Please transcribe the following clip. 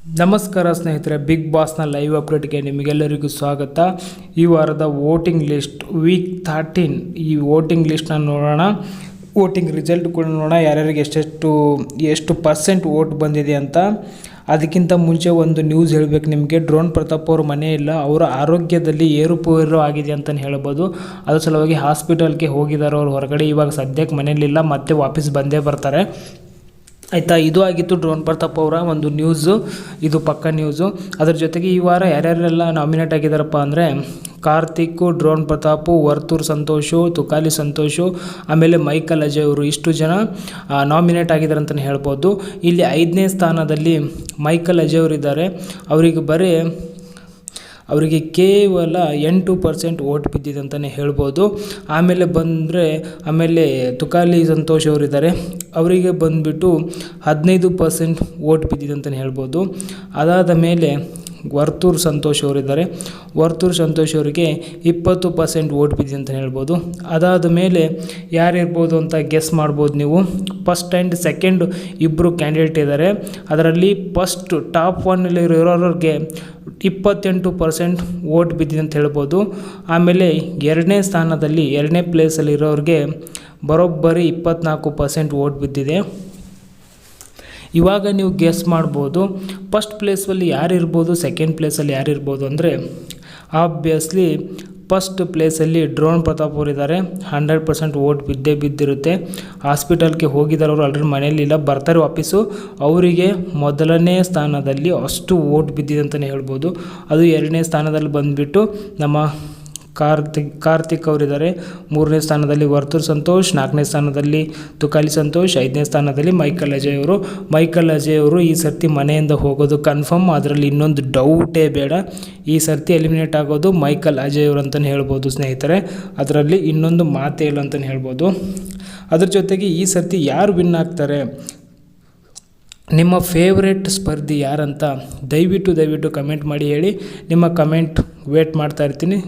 ನಮಸ್ಕಾರ ಸ್ನೇಹಿತರೆ, big ಬಾಸ್ನ live ಅಪ್ಡೇಟ್ಗೆ ನಿಮಗೆಲ್ಲರಿಗೂ ಸ್ವಾಗತ. ಈ ವಾರದ ವೋಟಿಂಗ್ ಲಿಸ್ಟ್ ವೀಕ್ 13 ಈ ವೋಟಿಂಗ್ ಲಿಸ್ಟ್ನ ನೋಡೋಣ. ವೋಟಿಂಗ್ ರಿಸಲ್ಟ್ ಕೂಡ ನೋಡೋಣ, ಯಾರ್ಯಾರಿಗೆ ಎಷ್ಟು ಪರ್ಸೆಂಟ್ ವೋಟ್ ಬಂದಿದೆ ಅಂತ. ಅದಕ್ಕಿಂತ ಮುಂಚೆ ಒಂದು ನ್ಯೂಸ್ ಹೇಳಬೇಕು ನಿಮಗೆ. ಡ್ರೋನ್ ಪ್ರತಾಪ್ ಅವರು ಮನೆ ಇಲ್ಲ, ಅವರ ಆರೋಗ್ಯದಲ್ಲಿ ಏರುಪೇರು ಆಗಿದೆ ಅಂತಲೇ ಹೇಳ್ಬೋದು. ಅದರ ಸಲುವಾಗಿ ಹಾಸ್ಪಿಟಲ್ಗೆ ಹೋಗಿದ್ದಾರೆ ಅವರು ಹೊರಗಡೆ. ಇವಾಗ ಸದ್ಯಕ್ಕೆ ಮನೆಯಲ್ಲಿಲ್ಲ, ಮತ್ತೆ ವಾಪಸ್ ಬಂದೇ ಬರ್ತಾರೆ ಆಯಿತಾ. ಇದು ಆಗಿತ್ತು ಡ್ರೋನ್ ಪ್ರತಾಪ್ ಅವರ ಒಂದು ನ್ಯೂಸು, ಇದು ಪಕ್ಕ ನ್ಯೂಸು. ಅದ್ರ ಜೊತೆಗೆ ಈ ವಾರ ಯಾರ್ಯಾರೆಲ್ಲ ನಾಮಿನೇಟ್ ಆಗಿದ್ದಾರಪ್ಪ ಅಂದರೆ ಕಾರ್ತಿಕ್, ಡ್ರೋನ್ ಪ್ರತಾಪ್, ವರ್ತೂರ್ ಸಂತೋಷು, ತುಕಾಲಿ ಸಂತೋಷು, ಆಮೇಲೆ ಮೈಕಲ್ ಅಜಯ್ ಅವರು, ಇಷ್ಟು ಜನ ನಾಮಿನೇಟ್ ಆಗಿದ್ದಾರೆ ಅಂತಲೇ ಹೇಳ್ಬೋದು. ಇಲ್ಲಿ 5ನೇ ಸ್ಥಾನದಲ್ಲಿ ಮೈಕಲ್ ಅಜಯ್ ಅವರು ಇದ್ದಾರೆ. ಅವರಿಗೆ ಕೇವಲ 8% ವೋಟ್ ಬಿದ್ದಿದೆ ಅಂತಲೇ ಹೇಳ್ಬೋದು. ಆಮೇಲೆ ತುಕಾಲಿ ಸಂತೋಷ್ ಅವರಿದ್ದಾರೆ, ಅವರಿಗೆ ಬಂದುಬಿಟ್ಟು 15% ವೋಟ್ ಬಿದ್ದಿದೆ ಅಂತಲೇ ಹೇಳ್ಬೋದು. ಅದಾದ ಮೇಲೆ ವರ್ತೂರ್ ಸಂತೋಷ್ ಅವರಿದ್ದಾರೆ, ವರ್ತೂರ್ ಸಂತೋಷ್ ಅವರಿಗೆ 20% ವೋಟ್ ಬಿದ್ದಿದೆ ಅಂತ ಹೇಳ್ಬೋದು. ಅದಾದ ಮೇಲೆ ಯಾರಿರ್ಬೋದು ಅಂತ ಗೆಸ್ ಮಾಡ್ಬೋದು ನೀವು. ಫಸ್ಟ್ ಆ್ಯಂಡ್ ಸೆಕೆಂಡ್ ಇಬ್ಬರು ಕ್ಯಾಂಡಿಡೇಟ್ ಇದ್ದಾರೆ. ಅದರಲ್ಲಿ ಫಸ್ಟ್ ಟಾಪ್ 1 ಇರೋರಿಗೆ 28% ವೋಟ್ ಬಿದ್ದಿದೆ ಅಂತ ಹೇಳ್ಬೋದು. ಆಮೇಲೆ 2ನೇ ಸ್ಥಾನದಲ್ಲಿ 2ನೇ ಪ್ಲೇಸಲ್ಲಿ ಇರೋರಿಗೆ ಬರೋಬ್ಬರಿ 24% ವೋಟ್ ಬಿದ್ದಿದೆ. ಇವಾಗ ನೀವು ಗೆಸ್ ಮಾಡ್ಬೋದು ಫಸ್ಟ್ ಪ್ಲೇಸಲ್ಲಿ ಯಾರಿರ್ಬೋದು, ಸೆಕೆಂಡ್ ಪ್ಲೇಸಲ್ಲಿ ಯಾರಿರ್ಬೋದು ಅಂದರೆ ಆಬ್ವಿಯಸ್ಲಿ ಫಸ್ಟ್ ಪ್ಲೇಸಲ್ಲಿ ಡ್ರೋನ್ ಪ್ರತಾಪ್ ಅವರಿದ್ದಾರೆ. 100% ವೋಟ್ ಬಿದ್ದಿರುತ್ತೆ. ಹಾಸ್ಪಿಟಲ್ಗೆ ಹೋಗಿದ್ದಾರೆ ಅವರು, ಆಲ್ರೆಡಿ ಮನೆಯಲ್ಲಿಲ್ಲ, ಬರ್ತಾರೆ ವಾಪಸ್ಸು. ಅವರಿಗೆ ಮೊದಲನೇ ಸ್ಥಾನದಲ್ಲಿ ಅಷ್ಟು ವೋಟ್ ಬಿದ್ದಿದೆ ಅಂತಲೇ ಹೇಳ್ಬೋದು. ಅದು 2ನೇ ಸ್ಥಾನದಲ್ಲಿ ಬಂದುಬಿಟ್ಟು ನಮ್ಮ ಕಾರ್ತಿಕ್ ಅವರಿದ್ದಾರೆ. 3ನೇ ಸ್ಥಾನದಲ್ಲಿ ವರ್ತೂರ್ ಸಂತೋಷ್, 4ನೇ ಸ್ಥಾನದಲ್ಲಿ ತುಕಾಲಿ ಸಂತೋಷ್, 5ನೇ ಸ್ಥಾನದಲ್ಲಿ ಮೈಕಲ್ ಅಜಯ್ ಅವರು ಈ ಸರ್ತಿ ಮನೆಯಿಂದ ಹೋಗೋದು ಕನ್ಫರ್ಮ್. ಅದರಲ್ಲಿ ಇನ್ನೊಂದು ಡೌಟೇ ಬೇಡ, ಈ ಸರ್ತಿ ಎಲಿಮಿನೇಟ್ ಆಗೋದು ಮೈಕಲ್ ಅಜಯ್ ಅವರು ಅಂತಲೇ ಹೇಳ್ಬೋದು ಸ್ನೇಹಿತರೆ. ಅದರಲ್ಲಿ ಇನ್ನೊಂದು ಮಾತೇ ಇಲ್ಲ ಅಂತಲೇ ಹೇಳ್ಬೋದು. ಅದ್ರ ಜೊತೆಗೆ ಈ ಸರ್ತಿ ಯಾರು ವಿನ್ ಆಗ್ತಾರೆ, ನಿಮ್ಮ ಫೇವ್ರೆಟ್ ಸ್ಪರ್ಧಿ ಯಾರಂತ ದಯವಿಟ್ಟು ಕಮೆಂಟ್ ಮಾಡಿ ಹೇಳಿ. ನಿಮ್ಮ ಕಮೆಂಟ್ ವೇಟ್ ಮಾಡ್ತಾ ಇರ್ತೀನಿ.